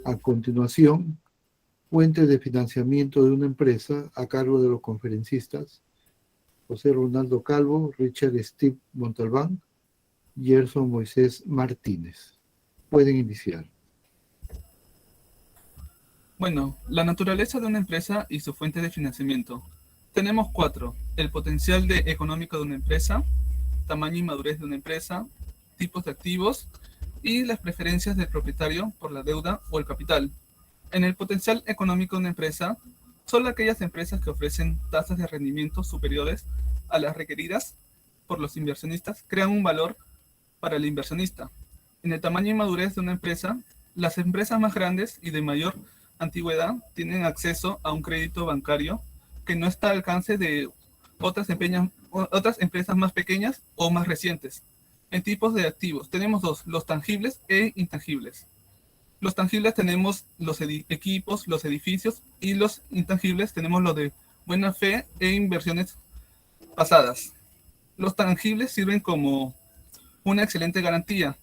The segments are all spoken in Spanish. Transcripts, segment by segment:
A continuación, fuentes de financiamiento de una empresa a cargo de los conferencistas José Ronaldo Calvo, Richard Steve Montalbán, Gerson Moisés Martínez. Pueden iniciar. Bueno, la naturaleza de una empresa y su fuente de financiamiento. Tenemos 4. El potencial económico de una empresa, tamaño y madurez de una empresa, tipos de activos y las preferencias del propietario por la deuda o el capital. En el potencial económico de una empresa, solo aquellas empresas que ofrecen tasas de rendimiento superiores a las requeridas por los inversionistas crean un valor para el inversionista. En el tamaño y madurez de una empresa, las empresas más grandes y de mayor antigüedad tienen acceso a un crédito bancario que no está al alcance de otras empresas más pequeñas o más recientes. En tipos de activos tenemos 2, los tangibles e intangibles. Los tangibles tenemos los equipos, los edificios, y los intangibles tenemos lo de buena fe e inversiones pasadas. Los tangibles sirven como una excelente garantía.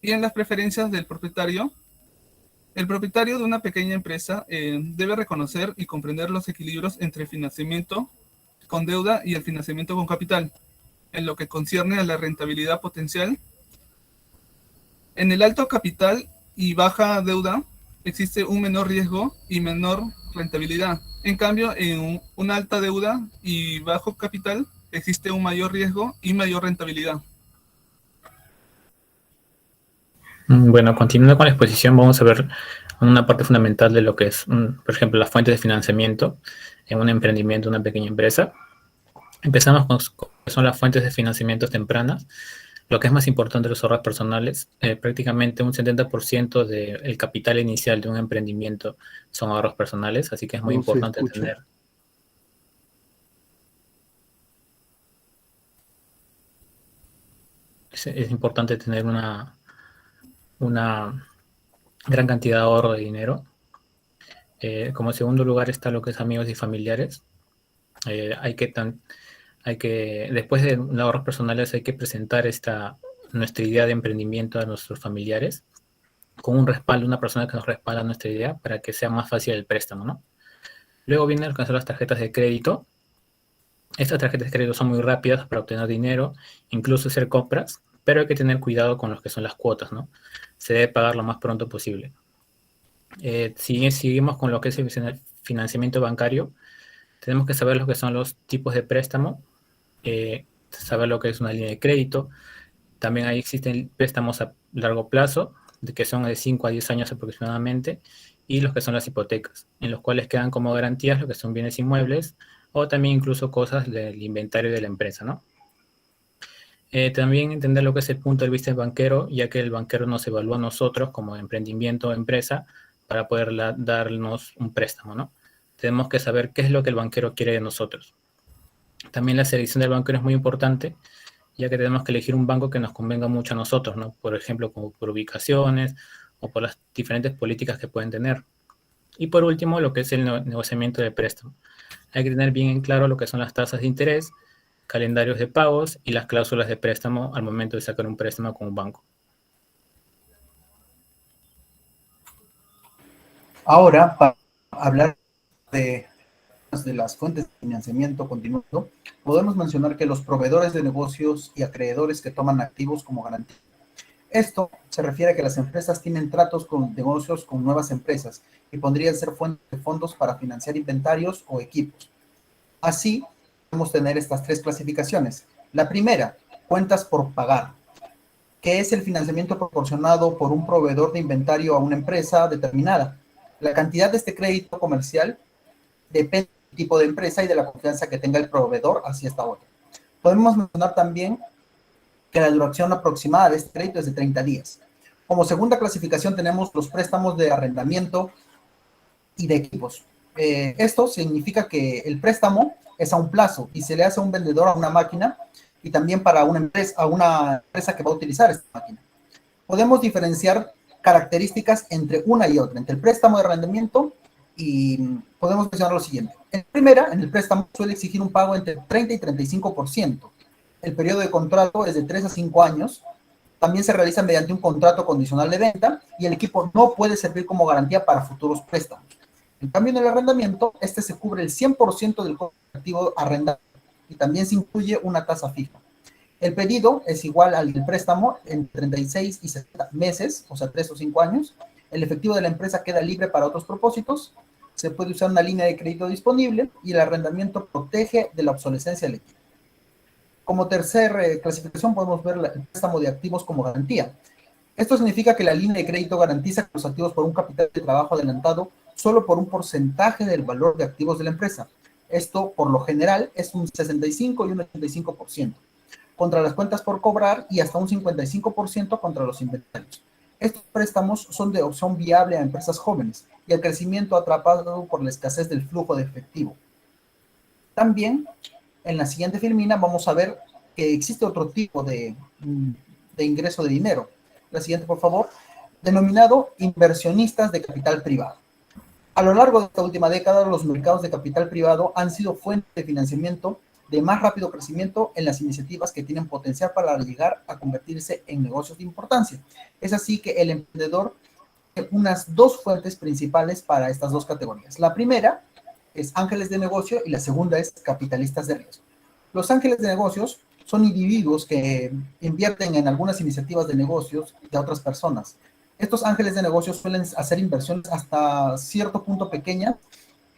Y en las preferencias del propietario, el propietario de una pequeña empresa debe reconocer y comprender los equilibrios entre el financiamiento con deuda y el financiamiento con capital, en lo que concierne a la rentabilidad potencial. En el alto capital y baja deuda existe un menor riesgo y menor rentabilidad. En cambio, en una alta deuda y bajo capital existe un mayor riesgo y mayor rentabilidad. Bueno, continuando con la exposición, vamos a ver una parte fundamental de lo que es, por ejemplo, las fuentes de financiamiento en un emprendimiento, una pequeña empresa. Empezamos con son las fuentes de financiamiento tempranas. Lo que es más importante, los ahorros personales. Prácticamente un 70% del capital inicial de un emprendimiento son ahorros personales, así que es muy importante tener. Es importante tener una gran cantidad de ahorro de dinero. Como segundo lugar está lo que es amigos y familiares. Después de los ahorros personales, hay que presentar nuestra idea de emprendimiento a nuestros familiares con un respaldo, una persona que nos respalda nuestra idea para que sea más fácil el préstamo, ¿no? Luego vienen alcanzar las tarjetas de crédito. Estas tarjetas de crédito son muy rápidas para obtener dinero, incluso hacer compras, pero hay que tener cuidado con lo que son las cuotas, ¿no? Se debe pagar lo más pronto posible. Si seguimos con lo que es el financiamiento bancario, tenemos que saber lo que son los tipos de préstamo, saber lo que es una línea de crédito. También ahí existen préstamos a largo plazo, que son de 5 a 10 años aproximadamente, y los que son las hipotecas, en los cuales quedan como garantías lo que son bienes inmuebles o también incluso cosas del inventario de la empresa, ¿no? También entender lo que es el punto de vista del banquero, ya que el banquero nos evalúa a nosotros como emprendimiento o empresa para poder darnos un préstamo, ¿no? Tenemos que saber qué es lo que el banquero quiere de nosotros. También la selección del banquero es muy importante, ya que tenemos que elegir un banco que nos convenga mucho a nosotros, ¿no? Por ejemplo, como por ubicaciones o por las diferentes políticas que pueden tener. Y por último, lo que es el negociamiento de préstamo. Hay que tener bien en claro lo que son las tasas de interés, calendarios de pagos y las cláusulas de préstamo al momento de sacar un préstamo con un banco. Ahora, para hablar de las fuentes de financiamiento continuado, podemos mencionar que los proveedores de negocios y acreedores que toman activos como garantía. Esto se refiere a que las empresas tienen tratos con negocios con nuevas empresas y podrían ser fuentes de fondos para financiar inventarios o equipos. Así, podemos tener estas 3 clasificaciones. La primera, cuentas por pagar, que es el financiamiento proporcionado por un proveedor de inventario a una empresa determinada. La cantidad de este crédito comercial depende del tipo de empresa y de la confianza que tenga el proveedor hacia esta otra. Podemos mencionar también que la duración aproximada de este crédito es de 30 días. Como segunda clasificación tenemos los préstamos de arrendamiento y de equipos. Esto significa que el préstamo es a un plazo y se le hace a un vendedor a una máquina y también para una empresa que va a utilizar esta máquina. Podemos diferenciar características entre una y otra, entre el préstamo de arrendamiento, y podemos mencionar lo siguiente. En primera, en el préstamo suele exigir un pago entre 30 y 35%. El periodo de contrato es de 3 a 5 años. también se realiza mediante un contrato condicional de venta y el equipo no puede servir como garantía para futuros préstamos. En cambio, en el arrendamiento, este se cubre el 100% del costo activo arrendado y también se incluye una tasa fija. El pedido es igual al del préstamo en 36 y 60 meses, o sea, 3 o 5 años. El efectivo de la empresa queda libre para otros propósitos. Se puede usar una línea de crédito disponible y el arrendamiento protege de la obsolescencia del equipo. Como tercer clasificación podemos ver el préstamo de activos como garantía. Esto significa que la línea de crédito garantiza los activos por un capital de trabajo adelantado solo por un porcentaje del valor de activos de la empresa. Esto, por lo general, es un 65 y un 85%, contra las cuentas por cobrar y hasta un 55% contra los inventarios. Estos préstamos son de opción viable a empresas jóvenes y el crecimiento atrapado por la escasez del flujo de efectivo. También, en la siguiente filmina vamos a ver que existe otro tipo de ingreso de dinero. La siguiente, por favor, denominado inversionistas de capital privado. A lo largo de esta última década, los mercados de capital privado han sido fuente de financiamiento de más rápido crecimiento en las iniciativas que tienen potencial para llegar a convertirse en negocios de importancia. Es así que el emprendedor tiene unas dos fuentes principales para estas dos categorías. La primera es ángeles de negocio y la segunda es capitalistas de riesgo. Los ángeles de negocios son individuos que invierten en algunas iniciativas de negocios de otras personas. Estos ángeles de negocios suelen hacer inversiones hasta cierto punto pequeñas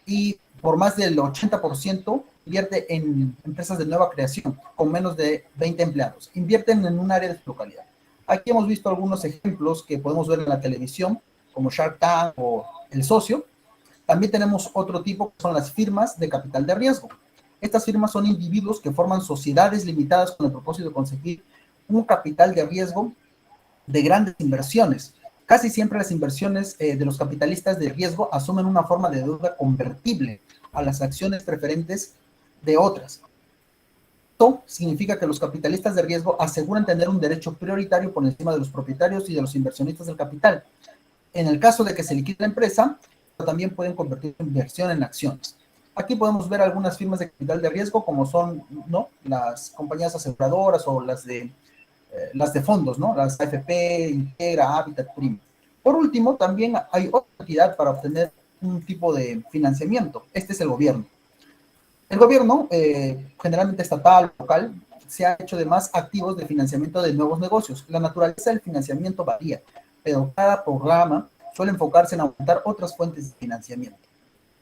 y por más del 80% invierte en empresas de nueva creación con menos de 20 empleados. Invierten en un área de su localidad. Aquí hemos visto algunos ejemplos que podemos ver en la televisión, como Shark Tank o El Socio. También tenemos otro tipo que son las firmas de capital de riesgo. Estas firmas son individuos que forman sociedades limitadas con el propósito de conseguir un capital de riesgo de grandes inversiones. Casi siempre las inversiones de los capitalistas de riesgo asumen una forma de deuda convertible a las acciones preferentes de otras. Esto significa que los capitalistas de riesgo aseguran tener un derecho prioritario por encima de los propietarios y de los inversionistas del capital. En el caso de que se liquide la empresa, también pueden convertir su inversión en acciones. Aquí podemos ver algunas firmas de capital de riesgo, como son, ¿no?, las compañías aseguradoras o las de fondos, ¿no?, las AFP, Integra, Habitat, Prima. Por último, también hay otra entidad para obtener un tipo de financiamiento. Este es el gobierno. El gobierno, generalmente estatal, local, se ha hecho de más activos de financiamiento de nuevos negocios. La naturaleza del financiamiento varía, pero cada programa suele enfocarse en aumentar otras fuentes de financiamiento.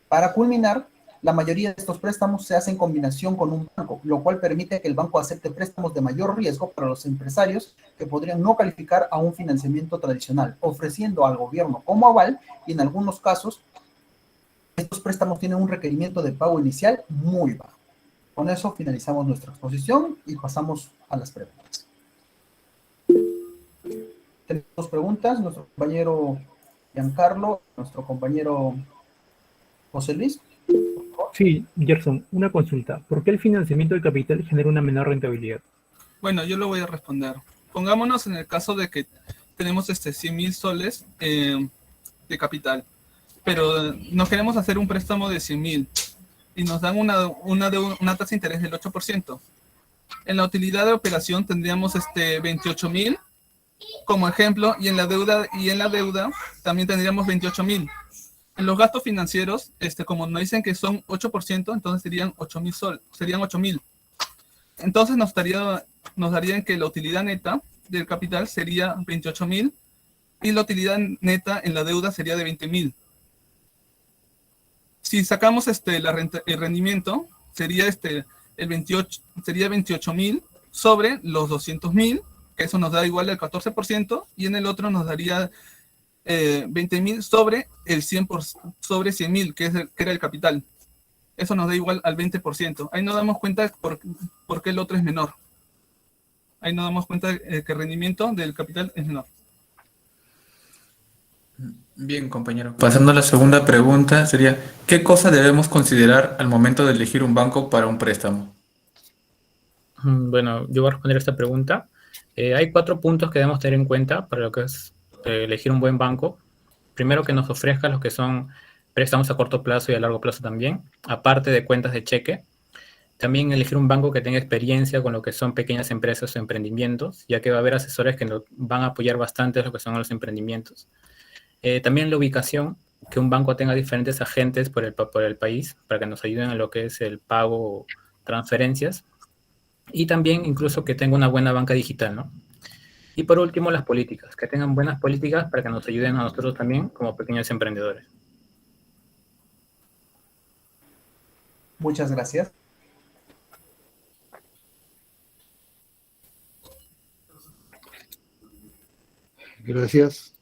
Para culminar, la mayoría de estos préstamos se hacen en combinación con un banco, lo cual permite que el banco acepte préstamos de mayor riesgo para los empresarios que podrían no calificar a un financiamiento tradicional, ofreciendo al gobierno como aval y en algunos casos estos préstamos tienen un requerimiento de pago inicial muy bajo. Con eso finalizamos nuestra exposición y pasamos a las preguntas. Tenemos preguntas, nuestro compañero Giancarlo, nuestro compañero José Luis. Sí, Gerson, una consulta. ¿Por qué el financiamiento del capital genera una menor rentabilidad? Bueno, yo lo voy a responder. Pongámonos en el caso de que tenemos 100.000 soles de capital, pero nos queremos hacer un préstamo de 100.000 y nos dan una tasa de interés del 8%. En la utilidad de operación tendríamos 28.000 como ejemplo, y en la deuda también tendríamos 28.000. En los gastos financieros, como nos dicen que son 8%, entonces serían 8.000. Entonces nos darían que la utilidad neta del capital sería 28.000 y la utilidad neta en la deuda sería de 20.000. Si sacamos el rendimiento, sería el 28.000 sobre los 200.000, que eso nos da igual al 14%, y en el otro nos daría 20.000 sobre el sobre 100.000, que era el capital. Eso nos da igual al 20%. Ahí nos damos cuenta por qué el otro es menor. Ahí nos damos cuenta que el rendimiento del capital es menor. Bien, compañero. Pasando a la segunda pregunta, sería, ¿qué cosa debemos considerar al momento de elegir un banco para un préstamo? Bueno, yo voy a responder esta pregunta. Hay 4 puntos que debemos tener en cuenta para lo que es elegir un buen banco. Primero, que nos ofrezca los que son préstamos a corto plazo y a largo plazo también, aparte de cuentas de cheque. También elegir un banco que tenga experiencia con lo que son pequeñas empresas o emprendimientos, ya que va a haber asesores que nos van a apoyar bastante lo que son los emprendimientos. También la ubicación, que un banco tenga diferentes agentes por el país para que nos ayuden a lo que es el pago o transferencias. Y también incluso que tenga una buena banca digital, ¿no? Y por último, las políticas, que tengan buenas políticas para que nos ayuden a nosotros también como pequeños emprendedores. Muchas gracias. Gracias.